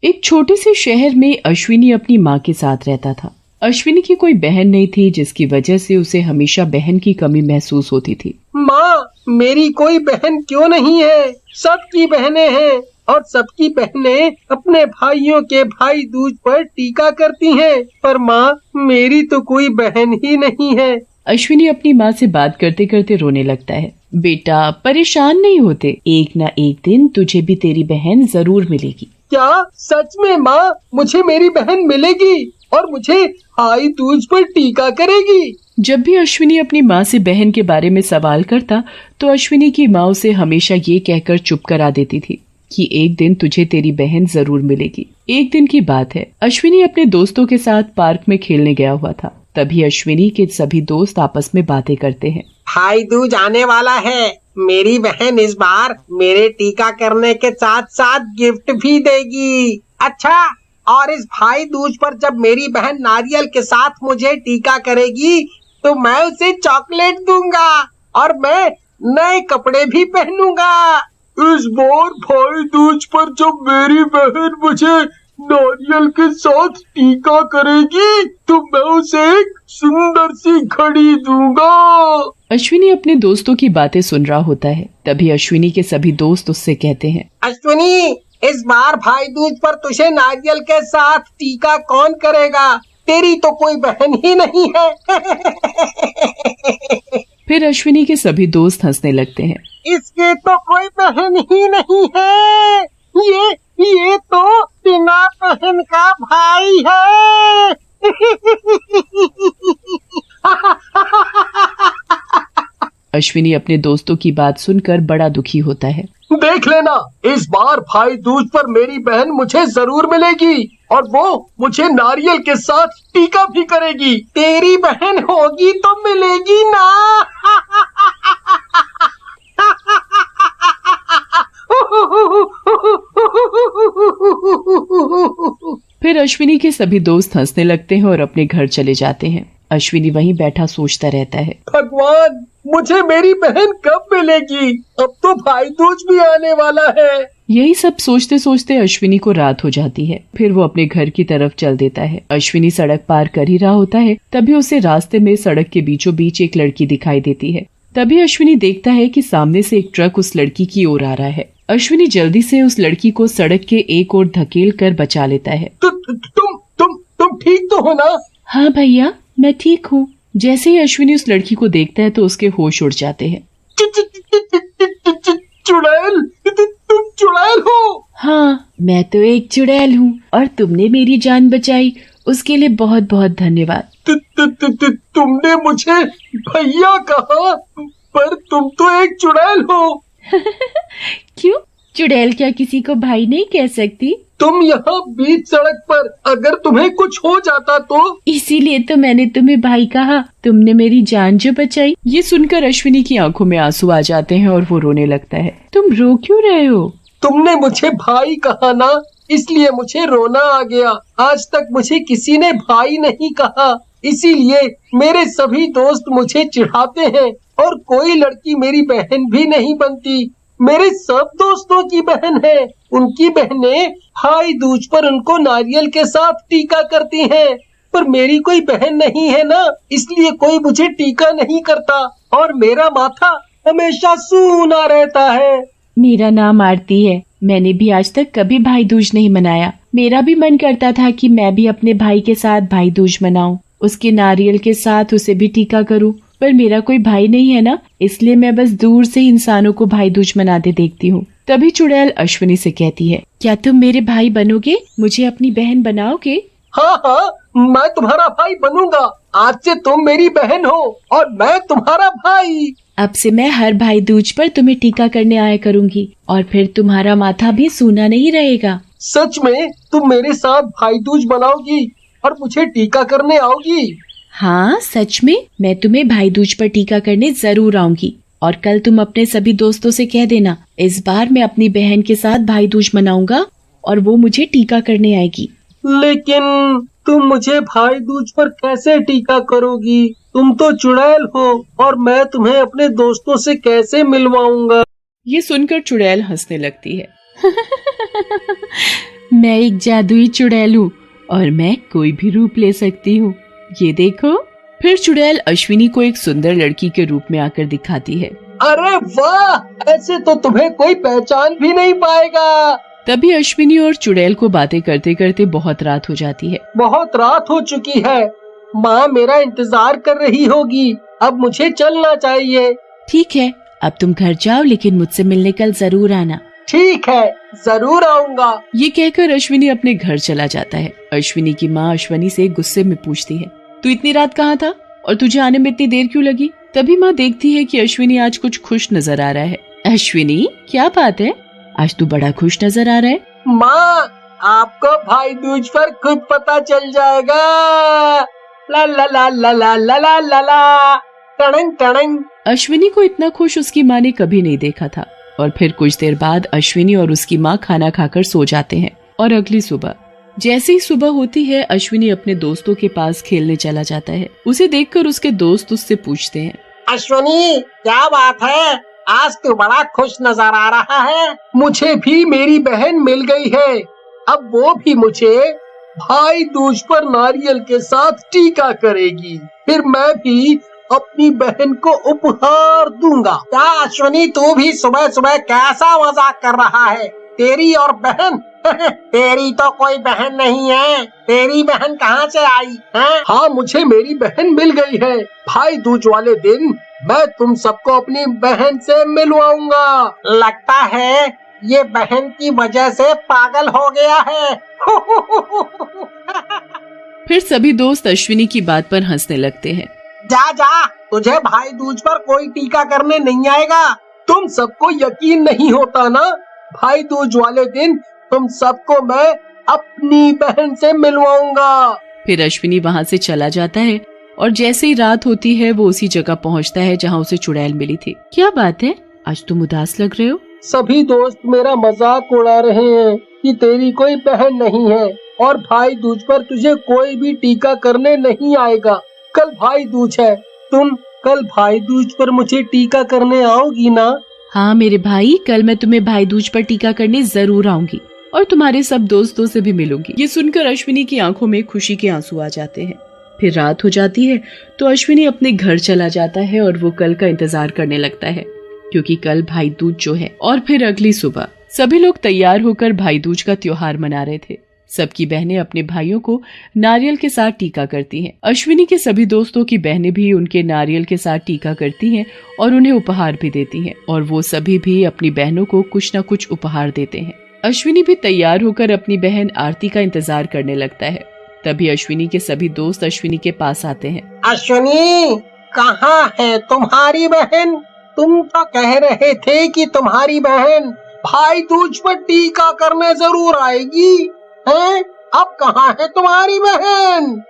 एक छोटे से शहर में अश्विनी अपनी माँ के साथ रहता था। अश्विनी की कोई बहन नहीं थी, जिसकी वजह से उसे हमेशा बहन की कमी महसूस होती थी। माँ, मेरी कोई बहन क्यों नहीं है? सबकी बहनें हैं और सबकी बहनें अपने भाइयों के भाई दूज पर टीका करती हैं, पर माँ, मेरी तो कोई बहन ही नहीं है। अश्विनी अपनी माँ से बात करते करते रोने लगता है। बेटा, परेशान नहीं होते, एक ना एक दिन तुझे भी तेरी बहन जरूर मिलेगी। क्या सच में माँ, मुझे मेरी बहन मिलेगी और मुझे भाई दूज पर टीका करेगी? जब भी अश्विनी अपनी माँ से बहन के बारे में सवाल करता तो अश्विनी की माँ उसे हमेशा ये कहकर चुप करा देती थी कि एक दिन तुझे तेरी बहन जरूर मिलेगी। एक दिन की बात है, अश्विनी अपने दोस्तों के साथ पार्क में खेलने गया हुआ था। तभी अश्विनी के सभी दोस्त आपस में बातें करते हैं। भाई दूज आने वाला है, मेरी बहन इस बार मेरे टीका करने के साथ साथ गिफ्ट भी देगी। अच्छा, और इस भाई दूज पर जब मेरी बहन नारियल के साथ मुझे टीका करेगी तो मैं उसे चॉकलेट दूंगा और मैं नए कपड़े भी पहनूंगा। इस बार भाई दूज पर जब मेरी बहन मुझे नारियल के साथ टीका करेगी तो मैं उसे एक सुंदर सी घड़ी दूंगा। अश्विनी अपने दोस्तों की बातें सुन रहा होता है। तभी अश्विनी के सभी दोस्त उससे कहते हैं, अश्विनी, इस बार भाई दूज पर तुझे नारियल के साथ टीका कौन करेगा? तेरी तो कोई बहन ही नहीं है। फिर अश्विनी के सभी दोस्त हंसने लगते हैं। इसके तो कोई बहन ही नहीं है, ये तो बिना बहन का भाई है। अश्विनी अपने दोस्तों की बात सुनकर बड़ा दुखी होता है। देख लेना, इस बार भाई दूज पर मेरी बहन मुझे जरूर मिलेगी और वो मुझे नारियल के साथ टीका भी करेगी। तेरी बहन होगी तो मिलेगी ना। फिर अश्विनी के सभी दोस्त हंसने लगते हैं और अपने घर चले जाते हैं। अश्विनी वहीं बैठा सोचता रहता है, भगवान, मुझे मेरी बहन कब मिलेगी? अब तो भाई दूज भी आने वाला है। यही सब सोचते सोचते अश्विनी को रात हो जाती है। फिर वो अपने घर की तरफ चल देता है। अश्विनी सड़क पार कर ही रहा होता है, तभी उसे रास्ते में सड़क के बीचों बीच एक लड़की दिखाई देती है। तभी अश्विनी देखता है कि सामने से एक ट्रक उस लड़की की ओर आ रहा है। अश्विनी जल्दी से उस लड़की को सड़क के एक ओर धकेल कर बचा लेता है। तुम ठीक तो हो ना? हाँ भैया, मैं ठीक हूँ। जैसे ही अश्विनी उस लड़की को देखता है तो उसके होश उड़ जाते हैं। चुड़ैल, तुम चुड़ैल हो? हाँ, मैं तो एक चुड़ैल हूँ और तुमने मेरी जान बचाई, उसके लिए बहुत बहुत धन्यवाद। तुमने मुझे भैया कहा, पर तुम तो एक चुड़ैल हो। क्यों? चुड़ैल क्या किसी को भाई नहीं कह सकती? तुम यहाँ बीच सड़क पर, अगर तुम्हें कुछ हो जाता तो? इसीलिए तो मैंने तुम्हें भाई कहा, तुमने मेरी जान जो बचाई। ये सुनकर अश्विनी की आंखों में आंसू आ जाते हैं और वो रोने लगता है। तुम रो क्यों रहे हो? तुमने मुझे भाई कहा ना, इसलिए मुझे रोना आ गया। आज तक मुझे किसी ने भाई नहीं कहा, इसीलिए मेरे सभी दोस्त मुझे चिढ़ाते हैं और कोई लड़की मेरी बहन भी नहीं बनती। मेरे सब दोस्तों की बहन है, उनकी बहनें भाई दूज पर उनको नारियल के साथ टीका करती हैं, पर मेरी कोई बहन नहीं है ना, इसलिए कोई मुझे टीका नहीं करता और मेरा माथा हमेशा सूना रहता है। मेरा नाम आरती है। मैंने भी आज तक कभी भाई दूज नहीं मनाया। मेरा भी मन करता था कि मैं भी अपने भाई के साथ भाई दूज मनाऊं, उसके नारियल के साथ उसे भी टीका करूं, पर मेरा कोई भाई नहीं है ना, इसलिए मैं बस दूर से इंसानों को भाई दूज मनाते देखती हूँ। तभी चुड़ैल अश्विनी से कहती है, क्या तुम मेरे भाई बनोगे? मुझे अपनी बहन बनाओगे? हाँ हाँ, मैं तुम्हारा भाई बनूंगा। आज से तुम मेरी बहन हो और मैं तुम्हारा भाई। अब से मैं हर भाई दूज पर तुम्हें टीका करने आया करूंगी और फिर तुम्हारा माथा भी सूना नहीं रहेगा। सच में तुम मेरे साथ भाई दूज मनाओगी और मुझे टीका करने आओगी? हाँ, सच में मैं तुम्हें भाई दूज पर टीका करने जरूर आऊंगी और कल तुम अपने सभी दोस्तों से कह देना, इस बार मैं अपनी बहन के साथ भाई दूज मनाऊंगा और वो मुझे टीका करने आएगी। लेकिन तुम मुझे भाई दूज पर कैसे टीका करोगी? तुम तो चुड़ैल हो और मैं तुम्हें अपने दोस्तों से कैसे मिलवाऊंगा? ये सुनकर चुड़ैल हंसने लगती है। मैं एक जादुई चुड़ैल हूँ और मैं कोई भी रूप ले सकती हूँ, ये देखो। फिर चुड़ैल अश्विनी को एक सुंदर लड़की के रूप में आकर दिखाती है। अरे वाह, ऐसे तो तुम्हें कोई पहचान भी नहीं पाएगा। तभी अश्विनी और चुड़ैल को बातें करते करते बहुत रात हो जाती है। बहुत रात हो चुकी है, माँ मेरा इंतजार कर रही होगी, अब मुझे चलना चाहिए। ठीक है, अब तुम घर जाओ, लेकिन मुझसे मिलने कल जरूर आना। ठीक है, जरूर आऊंगा। ये कहकर अश्विनी अपने घर चला जाता है। अश्विनी की माँ अश्विनी से गुस्से में पूछती है, तू इतनी रात कहाँ था और तुझे आने में इतनी देर क्यों लगी? तभी माँ देखती है कि अश्विनी आज कुछ खुश नजर आ रहा है। अश्विनी, क्या बात है, आज तू बड़ा खुश नजर आ रहा है? माँ, आपको भाई दूज पर खुद पता चल जाएगा। ला ला ला ला ला ला ला ला ला, टड़ंग टड़ंग। अश्विनी को इतना खुश उसकी माँ ने कभी नहीं देखा था। और फिर कुछ देर बाद अश्विनी और उसकी माँ खाना खाकर सो जाते हैं। और अगली सुबह जैसे ही सुबह होती है, अश्विनी अपने दोस्तों के पास खेलने चला जाता है। उसे देखकर उसके दोस्त उससे पूछते हैं, अश्विनी क्या बात है, आज तू बड़ा खुश नजर आ रहा है। मुझे भी मेरी बहन मिल गई है, अब वो भी मुझे भाई दूज पर नारियल के साथ टीका करेगी, फिर मैं भी अपनी बहन को उपहार दूंगा। क्या अश्विनी, तू भी सुबह सुबह कैसा मजाक कर रहा है? तेरी और बहन तेरी तो कोई बहन नहीं है, तेरी बहन कहाँ से आई है? हाँ, मुझे मेरी बहन मिल गई है। भाई दूज वाले दिन मैं तुम सबको अपनी बहन से मिलवाऊंगा। लगता है ये बहन की वजह से पागल हो गया है। फिर सभी दोस्त अश्विनी की बात पर हंसने लगते हैं। जा जा, तुझे भाई दूज पर कोई टीका करने नहीं आएगा। तुम सबको यकीन नहीं होता ना, भाई दूज वाले दिन तुम सबको मैं अपनी बहन से मिलवाऊंगा। फिर अश्विनी वहाँ से चला जाता है और जैसे ही रात होती है वो उसी जगह पहुँचता है जहाँ उसे चुड़ैल मिली थी। क्या बात है, आज तुम उदास लग रहे हो? सभी दोस्त मेरा मजाक उड़ा रहे हैं कि तेरी कोई बहन नहीं है और भाई दूज पर तुझे कोई भी टीका करने नहीं आएगा। कल भाई दूज है, तुम कल भाई दूज पर मुझे टीका करने आओगी ना? हाँ मेरे भाई, कल मैं तुम्हें भाई दूज पर टीका करने जरूर आऊंगी और तुम्हारे सब दोस्तों से भी मिलूंगी। ये सुनकर अश्विनी की आंखों में खुशी के आंसू आ जाते हैं। फिर रात हो जाती है तो अश्विनी अपने घर चला जाता है और वो कल का इंतजार करने लगता है, क्योंकि कल भाई दूज जो है। और फिर अगली सुबह सभी लोग तैयार होकर भाई दूज का त्योहार मना रहे थे। सबकी बहनें अपने भाइयों को नारियल के साथ टीका करती हैं। अश्विनी के सभी दोस्तों की बहनें भी उनके नारियल के साथ टीका करती हैं और उन्हें उपहार भी देती हैं, और वो सभी भी अपनी बहनों को कुछ न कुछ उपहार देते हैं। अश्विनी भी तैयार होकर अपनी बहन आरती का इंतजार करने लगता है। तभी अश्विनी के सभी दोस्त अश्विनी के पास आते हैं। अश्विनी, कहाँ है तुम्हारी बहन? तुम तो कह रहे थे कि तुम्हारी बहन भाई दूज पर टीका करने जरूर आएगी, हैं? अब कहाँ है तुम्हारी बहन?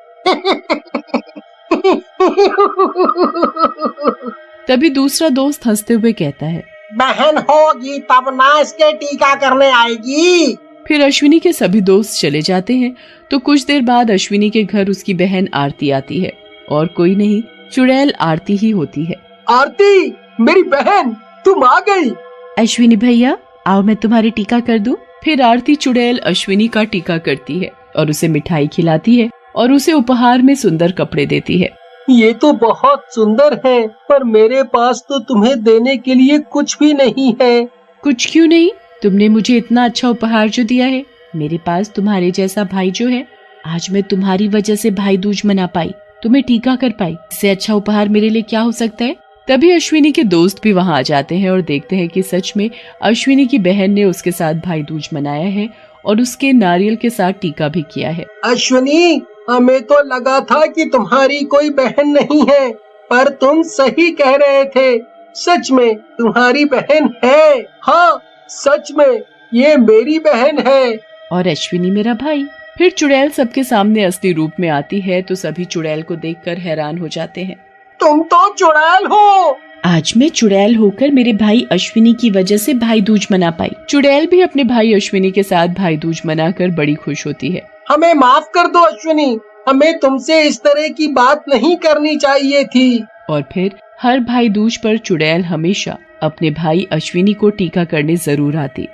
तभी दूसरा दोस्त हंसते हुए कहता है, बहन होगी तब ना इसके टीका करने आएगी। फिर अश्विनी के सभी दोस्त चले जाते हैं। तो कुछ देर बाद अश्विनी के घर उसकी बहन आरती आती है, और कोई नहीं, चुड़ैल आरती ही होती है। आरती, मेरी बहन, तुम आ गई। अश्विनी भैया, आओ मैं तुम्हारी टीका कर दूं। फिर आरती चुड़ैल अश्विनी का टीका करती है और उसे मिठाई खिलाती है और उसे उपहार में सुंदर कपड़े देती है। ये तो बहुत सुंदर है, पर मेरे पास तो तुम्हें देने के लिए कुछ भी नहीं है। कुछ क्यों नहीं? तुमने मुझे इतना अच्छा उपहार जो दिया है, मेरे पास तुम्हारे जैसा भाई जो है, आज मैं तुम्हारी वजह से भाई दूज मना पाई, तुम्हें टीका कर पाई। इससे अच्छा उपहार मेरे लिए क्या हो सकता है? तभी अश्विनी के दोस्त भी वहाँ आ जाते हैं और देखते हैं कि सच में अश्विनी की बहन ने उसके साथ भाई दूज मनाया है और उसके नारियल के साथ टीका भी किया है। अश्विनी, हमें तो लगा था कि तुम्हारी कोई बहन नहीं है, पर तुम सही कह रहे थे, सच में तुम्हारी बहन है। हाँ, सच में ये मेरी बहन है और अश्विनी मेरा भाई। फिर चुड़ैल सबके सामने असली रूप में आती है तो सभी चुड़ैल को देखकर हैरान हो जाते हैं। तुम तो चुड़ैल हो। आज मैं चुड़ैल होकर मेरे भाई अश्विनी की वजह से भाई दूज मना पाई। चुड़ैल भी अपने भाई अश्विनी के साथ भाई दूज मनाकर बड़ी खुश होती है। हमें माफ कर दो अश्विनी, हमें तुमसे इस तरह की बात नहीं करनी चाहिए थी। और फिर हर भाई दूज पर चुड़ैल हमेशा अपने भाई अश्विनी को टीका करने जरूर आती।